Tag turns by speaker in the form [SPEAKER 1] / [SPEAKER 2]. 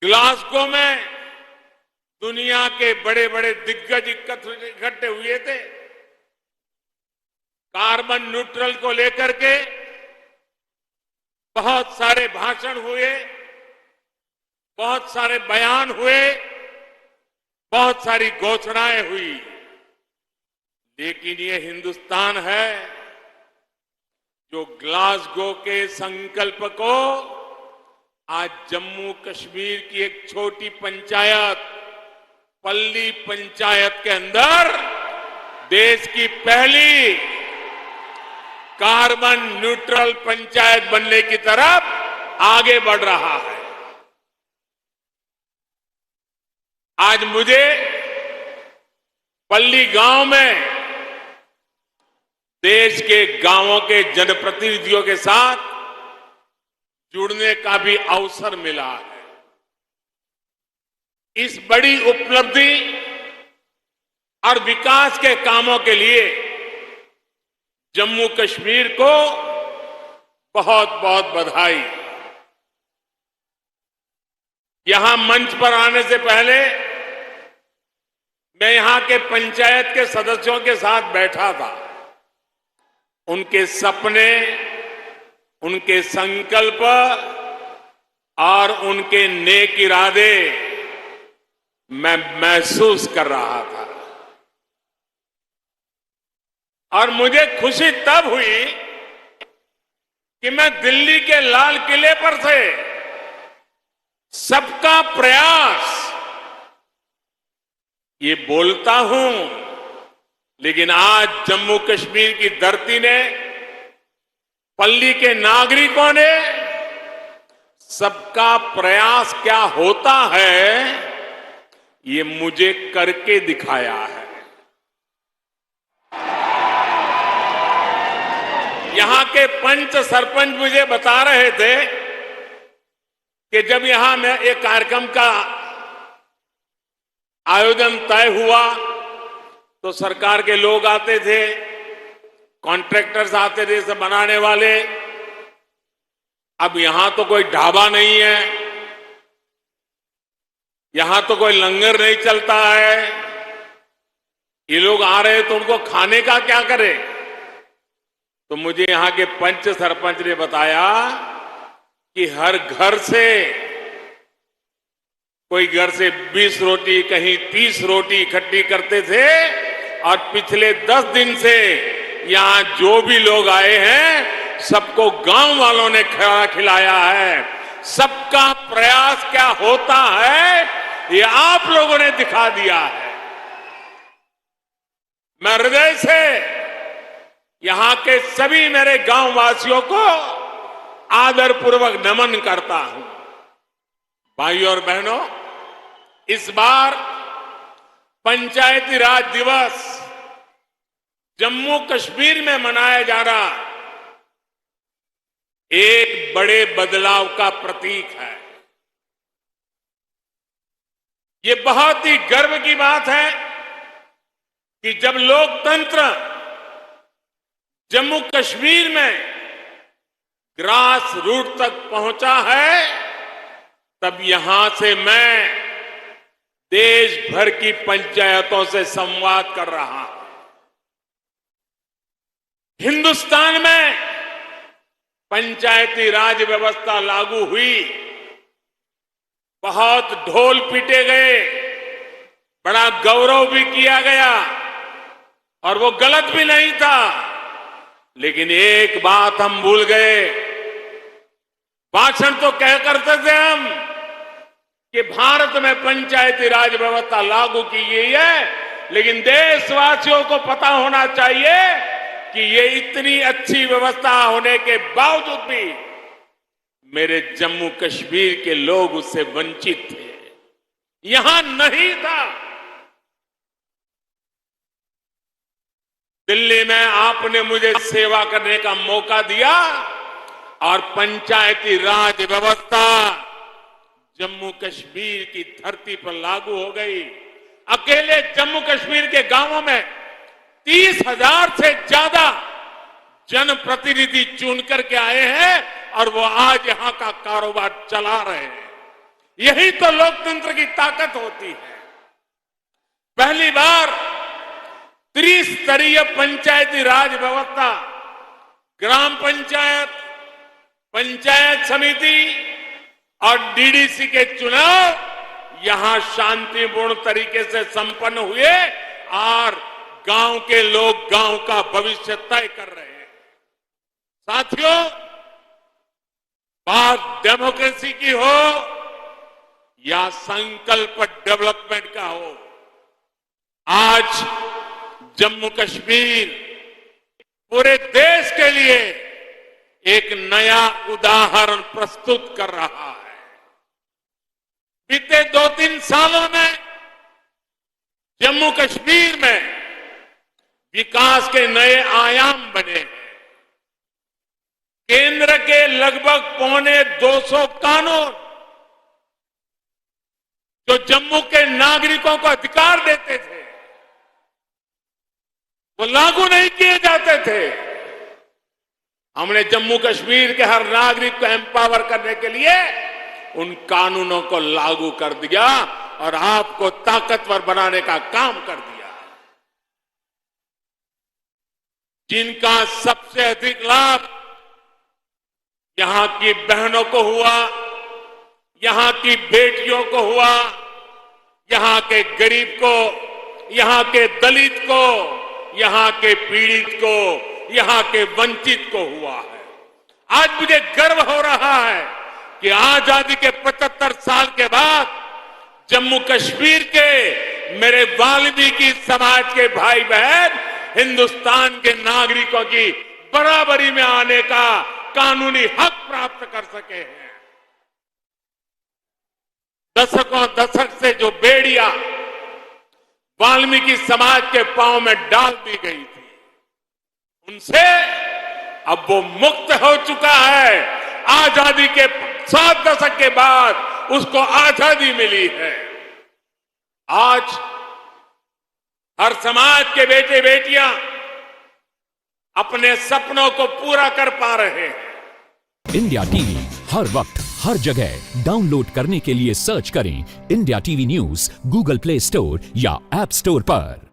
[SPEAKER 1] Glasgow में दुनिया के बड़े बड़े दिग्गज इकट्ठे हुए थे। कार्बन न्यूट्रल को लेकर के बहुत सारे भाषण हुए, बहुत सारे बयान हुए, बहुत सारी घोषणाएं हुई, लेकिन ये हिंदुस्तान है जो ग्लासगो के संकल्प को आज जम्मू कश्मीर की एक छोटी पंचायत, पल्ली पंचायत के अंदर देश की पहली कार्बन न्यूट्रल पंचायत बनने की तरफ आगे बढ़ रहा है। आज मुझे पल्ली गांव में देश के गांवों के जनप्रतिनिधियों के साथ जुड़ने का भी अवसर मिला है। इस बड़ी उपलब्धि और विकास के कामों के लिए जम्मू कश्मीर को बहुत बहुत बधाई। यहां मंच पर आने से पहले मैं यहां के पंचायत के सदस्यों के साथ बैठा था। उनके सपने, उनके संकल्प और उनके नेक इरादे मैं महसूस कर रहा था और मुझे खुशी तब हुई कि मैं दिल्ली के लाल किले पर से सबका प्रयास ये बोलता हूं, लेकिन आज जम्मू कश्मीर की धरती ने, पल्ली के नागरिकों ने सबका प्रयास क्या होता है ये मुझे करके दिखाया है। यहां के पंच सरपंच मुझे बता रहे थे कि जब यहां में एक कार्यक्रम का आयोजन तय हुआ तो सरकार के लोग आते थे, कॉन्ट्रैक्टर्स आते थे, सब बनाने वाले। अब यहां तो कोई ढाबा नहीं है, यहां तो कोई लंगर नहीं चलता है। ये लोग आ रहे तो उनको खाने का क्या करे? तो मुझे यहां के पंच सरपंच ने बताया कि हर घर से, कोई घर से 20 रोटी, कहीं 30 रोटी इकट्ठी करते थे और पिछले 10 दिन से यहां जो भी लोग आए हैं सबको गांव वालों ने खाना खिलाया है। सबका प्रयास क्या होता है ये आप लोगों ने दिखा दिया है। मैं हृदय से यहां के सभी मेरे गांव वासियों को आदरपूर्वक नमन करता हूं। भाइयों और बहनों, इस बार पंचायती राज दिवस जम्मू कश्मीर में मनाया जा रहा एक बड़े बदलाव का प्रतीक है। ये बहुत ही गर्व की बात है कि जब लोकतंत्र जम्मू कश्मीर में ग्रास रूट तक पहुंचा है, तब यहां से मैं देश भर की पंचायतों से संवाद कर रहा हूं। हिंदुस्तान में पंचायती राज व्यवस्था लागू हुई, बहुत ढोल पीटे गए, बड़ा गौरव भी किया गया और वो गलत भी नहीं था। लेकिन एक बात हम भूल गए। भाषण तो कह करते थे हम कि भारत में पंचायती राज व्यवस्था लागू की गई है, लेकिन देशवासियों को पता होना चाहिए कि ये इतनी अच्छी व्यवस्था होने के बावजूद भी मेरे जम्मू कश्मीर के लोग उससे वंचित थे, यहां नहीं था। दिल्ली में आपने मुझे सेवा करने का मौका दिया और पंचायती राज व्यवस्था जम्मू कश्मीर की धरती पर लागू हो गई। अकेले जम्मू कश्मीर के गांवों में 30,000 से ज्यादा जनप्रतिनिधि चुन करके आए हैं और वो आज यहां का कारोबार चला रहे हैं। यही तो लोकतंत्र की ताकत होती है। पहली बार त्रिस्तरीय पंचायती राज व्यवस्था, ग्राम पंचायत, पंचायत समिति और डीडीसी के चुनाव यहां शांतिपूर्ण तरीके से संपन्न हुए और गांव के लोग गांव का भविष्य तय कर रहे हैं। साथियों, बात डेमोक्रेसी की हो या संकल्प डेवलपमेंट का हो, आज जम्मू कश्मीर पूरे देश के लिए एक नया उदाहरण प्रस्तुत कर रहा है। बीते 2-3 सालों में जम्मू कश्मीर में विकास के नए आयाम बने हैं। केंद्र के लगभग 250 कानून जो जम्मू के नागरिकों को अधिकार देते थे, वो लागू नहीं किए जाते थे। हमने जम्मू कश्मीर के हर नागरिक को एम्पावर करने के लिए उन कानूनों को लागू कर दिया और आपको ताकतवर बनाने का काम कर दिया। जिनका सबसे अधिक लाभ यहां की बहनों को हुआ, यहां की बेटियों को हुआ, यहां के गरीब को, यहां के दलित को, यहां के पीड़ित को, यहां के वंचित को हुआ है। आज मुझे गर्व हो रहा है कि आजादी के 75 साल के बाद जम्मू कश्मीर के मेरे वाल्मीकि समाज के भाई बहन हिंदुस्तान के नागरिकों की बराबरी में आने का कानूनी हक प्राप्त कर सके हैं। दशक से जो बेड़ियां वाल्मीकि समाज के पांव में डाल दी गई थी, उनसे अब वो मुक्त हो चुका है। आजादी के 7 दशक के बाद उसको आजादी मिली है। आज हर समाज के बेटे बेटियां अपने सपनों को पूरा कर पा रहे हैं।
[SPEAKER 2] इंडिया टीवी हर वक्त हर जगह डाउनलोड करने के लिए सर्च करें India TV news Google play store या ऐप स्टोर पर।